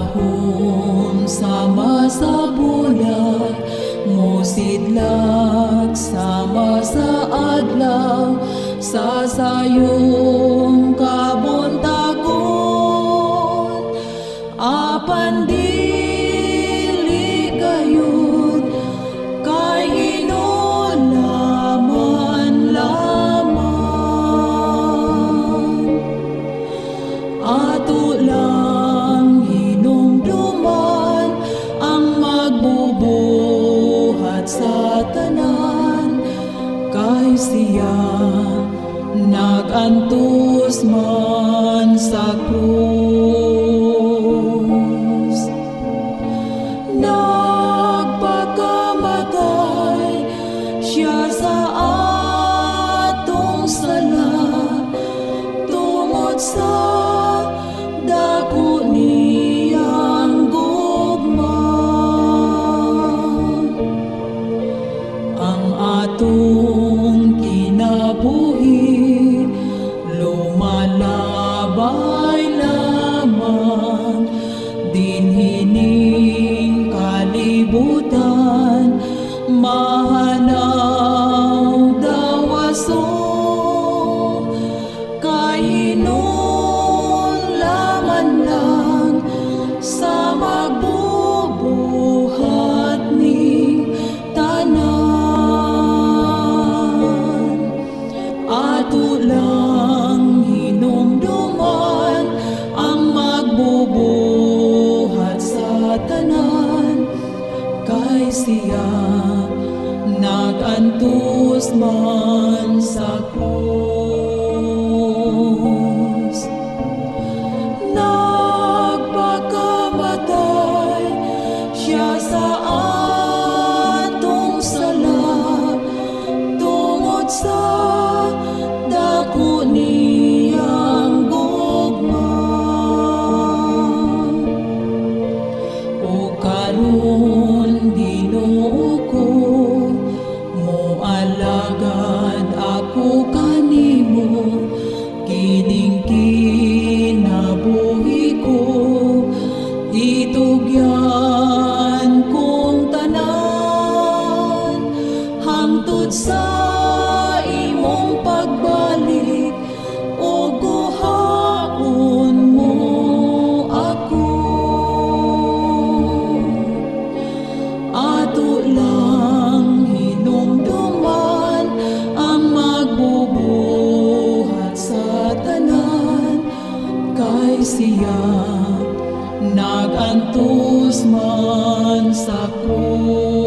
panahon sama sa bulag, mosidlag sama sa adlaw, sa sayong kabuntagon. Apan dili gayud kay hinulaman lamang, ato lang hinumduman ang magbubuhat sa tanan, kay siya nagantus man sa krus. Nagpakamatay siya sa atong sala, tungod sa dako niyang gugma. Ang atong kinabuhi lumalabay lamang, dinhining kalibutan mahanaw dawaso, kay hinulaman lang sa magbubuhat ning tanan. Ato lang hinumduman ang magbubuhat sa tanan, kay siya nagantus man sa krus. Nagpakamatay siya sa atong sala, tungod sa dako niyang gugma. O karon Ginoo ko, moalagad ako kanimo, kining kinabuhi ko, itugyan kong tanan, hangtod sa imong pagbalik, o guhaon mo ako. Ato lang hinumduman ang magbubuhat sa tanan, kay siya nagantus man sa krus.